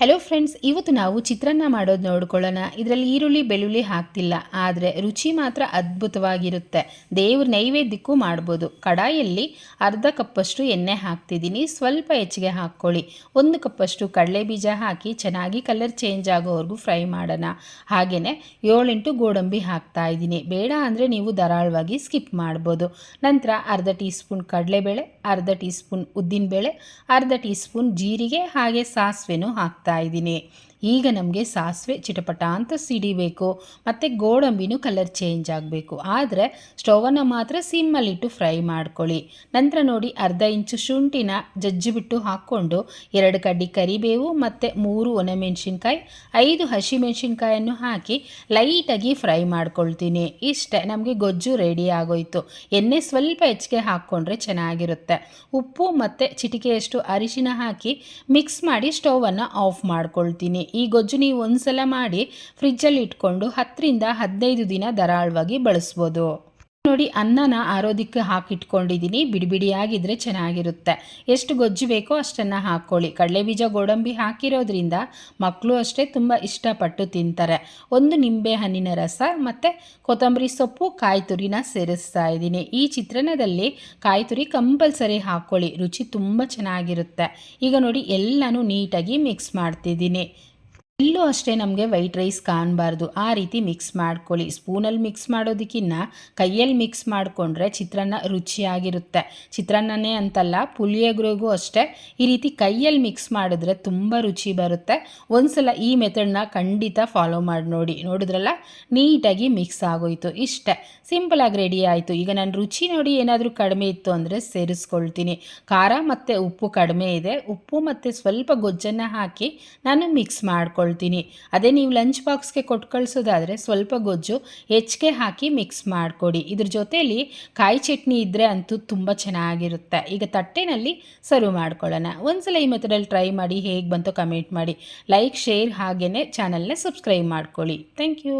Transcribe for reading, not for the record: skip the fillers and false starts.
Hello friends, ಇವತ್ತು ನಾವು ಚಿತ್ರಾನ್ನ ಮಾಡೋದು ನೋಡ್ಕೊಳ್ಳೋಣ. ಇದರಲ್ಲಿ ಈರುಳ್ಳಿ ಬೆಳ್ಳುಳ್ಳಿ ಹಾಕ್ತಿಲ್ಲ, ಆದರೆ ರುಚಿ ಮಾತ್ರ ಅದ್ಭುತವಾಗಿರುತ್ತೆ. ದೇವ್ರ ನೈವೇದ್ಯಕ್ಕೂ ಮಾಡ್ಬೋದು. ಕಡಾಯಲ್ಲಿ ಅರ್ಧ ಕಪ್ಪಷ್ಟು ಎಣ್ಣೆ ಹಾಕ್ತಿದ್ದೀನಿ. ಸ್ವಲ್ಪ ಹೆಚ್ಚಿಗೆ ಹಾಕ್ಕೊಳ್ಳಿ. 1 ಕಪ್ಪಷ್ಟು ಕಡಲೆ ಬೀಜ ಹಾಕಿ ಚೆನ್ನಾಗಿ ಕಲರ್ ಚೇಂಜ್ ಆಗೋವರೆಗೂ ಫ್ರೈ ಮಾಡೋಣ. ಹಾಗೆಯೇ 7-8 ಗೋಡಂಬಿ ಹಾಕ್ತಾ ಇದ್ದೀನಿ. ಬೇಡ ಅಂದರೆ ನೀವು ಧಾರಾಳವಾಗಿ ಸ್ಕಿಪ್ ಮಾಡ್ಬೋದು. ನಂತರ ಅರ್ಧ ಟೀ ಸ್ಪೂನ್ ಕಡಲೆಬೇಳೆ, ಅರ್ಧ ಟೀ ಸ್ಪೂನ್ ಉದ್ದಿನಬೇಳೆ, ಅರ್ಧ ಟೀ ಸ್ಪೂನ್ ಜೀರಿಗೆ ಹಾಗೆ ಸಾಸಿವೆನೂ ಹಾಕ್ತಾ ಇದ್ದೀನಿ. ಈಗ ನಮಗೆ ಸಾಸಿವೆ ಚಿಟಪಟ ಅಂತ ಸಿಡಿಬೇಕು ಮತ್ತು ಗೋಡಂಬಿನೂ ಕಲರ್ ಚೇಂಜ್ ಆಗಬೇಕು. ಆದರೆ ಸ್ಟವನ್ನು ಮಾತ್ರ ಸಿಮ್ಮಲ್ಲಿಟ್ಟು ಫ್ರೈ ಮಾಡ್ಕೊಳ್ಳಿ. ನಂತರ ನೋಡಿ, ಅರ್ಧ ಇಂಚು ಶುಂಠಿನ ಜಜ್ಜಿಬಿಟ್ಟು ಹಾಕ್ಕೊಂಡು 2 ಕಡ್ಡಿ ಕರಿಬೇವು ಮತ್ತು 3 ಒಣಮೆಣಸಿನ್ಕಾಯಿ, 5 ಹಸಿಮೆಣಸಿನ್ಕಾಯನ್ನು ಹಾಕಿ ಲೈಟಾಗಿ ಫ್ರೈ ಮಾಡ್ಕೊಳ್ತೀನಿ. ಇಷ್ಟೇ, ನಮಗೆ ಗೊಜ್ಜು ರೆಡಿ ಆಗೋಯ್ತು. ಎಣ್ಣೆ ಸ್ವಲ್ಪ ಹೆಚ್ಚಿಗೆ ಹಾಕ್ಕೊಂಡ್ರೆ ಚೆನ್ನಾಗಿರುತ್ತೆ. ಉಪ್ಪು ಮತ್ತು ಚಿಟಿಕೆಯಷ್ಟು ಅರಿಶಿನ ಹಾಕಿ ಮಿಕ್ಸ್ ಮಾಡಿ ಸ್ಟವನ್ನು ಆಫ್ ಮಾಡ್ಕೊಳ್ತೀನಿ. ಈ ಗೊಜ್ಜು ನೀವು ಒಂದ್ಸಲ ಮಾಡಿ ಫ್ರಿಜ್ಜಲ್ಲಿ ಇಟ್ಕೊಂಡು 10ರಿಂದ 15 ದಿನ ಧಾರಾಳವಾಗಿ ಬಳಸ್ಬೋದು. ನೋಡಿ, ಅನ್ನನ ಆರೋದಕ್ಕೆ ಹಾಕಿಟ್ಕೊಂಡಿದ್ದೀನಿ. ಬಿಡಿಬಿಡಿಯಾಗಿದ್ದರೆ ಚೆನ್ನಾಗಿರುತ್ತೆ. ಎಷ್ಟು ಗೊಜ್ಜು ಬೇಕೋ ಅಷ್ಟನ್ನು ಹಾಕ್ಕೊಳ್ಳಿ. ಕಡಲೆಬೀಜ ಗೋಡಂಬಿ ಹಾಕಿರೋದ್ರಿಂದ ಮಕ್ಕಳು ಅಷ್ಟೇ ತುಂಬ ಇಷ್ಟಪಟ್ಟು ತಿಂತಾರೆ. 1 ನಿಂಬೆ ಹಣ್ಣಿನ ರಸ ಮತ್ತು ಕೊತ್ತಂಬರಿ ಸೊಪ್ಪು, ಕಾಯಿ ತುರಿನ ಸೇರಿಸ್ತಾ ಇದ್ದೀನಿ. ಈ ಚಿತ್ರಾನ್ನದಲ್ಲಿ ಕಾಯಿ ತುರಿ ಕಂಪಲ್ಸರಿ ಹಾಕ್ಕೊಳ್ಳಿ, ರುಚಿ ತುಂಬ ಚೆನ್ನಾಗಿರುತ್ತೆ. ಈಗ ನೋಡಿ, ಎಲ್ಲನೂ ನೀಟಾಗಿ ಮಿಕ್ಸ್ ಮಾಡ್ತಿದ್ದೀನಿ. ಇಲ್ಲೂ ಅಷ್ಟೇ ನಮಗೆ ವೈಟ್ ರೈಸ್ ಕಾಣಬಾರ್ದು, ಆ ರೀತಿ ಮಿಕ್ಸ್ ಮಾಡ್ಕೊಳ್ಳಿ. ಸ್ಪೂನಲ್ಲಿ ಮಿಕ್ಸ್ ಮಾಡೋದಕ್ಕಿಂತ ಕೈಯಲ್ಲಿ ಮಿಕ್ಸ್ ಮಾಡಿಕೊಂಡ್ರೆ ಚಿತ್ರಾನ್ನ ರುಚಿಯಾಗಿರುತ್ತೆ. ಚಿತ್ರಾನ್ನನೇ ಅಂತಲ್ಲ, ಪುಳಿಯೋಗರೆಗೂ ಅಷ್ಟೇ ಈ ರೀತಿ ಕೈಯಲ್ಲಿ ಮಿಕ್ಸ್ ಮಾಡಿದ್ರೆ ತುಂಬ ರುಚಿ ಬರುತ್ತೆ. ಒಂದ್ಸಲ ಈ ಮೆಥಡ್ನ ಖಂಡಿತ ಫಾಲೋ ಮಾಡಿ ನೋಡಿ. ನೋಡಿದ್ರಲ್ಲ, ನೀಟಾಗಿ ಮಿಕ್ಸ್ ಆಗೋಯ್ತು. ಇಷ್ಟೇ, ಸಿಂಪಲಾಗಿ ರೆಡಿ ಆಯಿತು. ಈಗ ನಾನು ರುಚಿ ನೋಡಿ ಏನಾದರೂ ಕಡಿಮೆ ಇತ್ತು ಅಂದರೆ ಸೇರಿಸ್ಕೊಳ್ತೀನಿ. ಖಾರ ಮತ್ತು ಉಪ್ಪು ಕಡಿಮೆ ಇದೆ, ಉಪ್ಪು ಮತ್ತು ಸ್ವಲ್ಪ ಗೊಜ್ಜನ್ನು ಹಾಕಿ ನಾನು ಮಿಕ್ಸ್ ಮಾಡ್ಕೊಳ್ತೀನಿ. ಅದೇ ನೀವು ಲಂಚ್ ಬಾಕ್ಸ್ಗೆ ಕೊಟ್ಟು ಕಳಿಸೋದಾದರೆ ಸ್ವಲ್ಪ ಗೊಜ್ಜು ಹೆಚ್ಚಿಗೆ ಹಾಕಿ ಮಿಕ್ಸ್ ಮಾಡಿಕೊಡಿ. ಇದ್ರ ಜೊತೆಯಲ್ಲಿ ಕಾಯಿ ಚಟ್ನಿ ಇದ್ದರೆ ಅಂತೂ ತುಂಬ ಚೆನ್ನಾಗಿರುತ್ತೆ. ಈಗ ತಟ್ಟೆನಲ್ಲಿ ಸರ್ವ್ ಮಾಡ್ಕೊಳ್ಳೋಣ. ಒಂದ್ಸಲ ಈ ಮೆಥಡಲ್ಲಿ ಟ್ರೈ ಮಾಡಿ, ಹೇಗೆ ಬಂತೋ ಕಮೆಂಟ್ ಮಾಡಿ. ಲೈಕ್, ಶೇರ್ ಹಾಗೆಯೇ ಚಾನಲ್ನ ಸಬ್ಸ್ಕ್ರೈಬ್ ಮಾಡ್ಕೊಳ್ಳಿ. Thank you.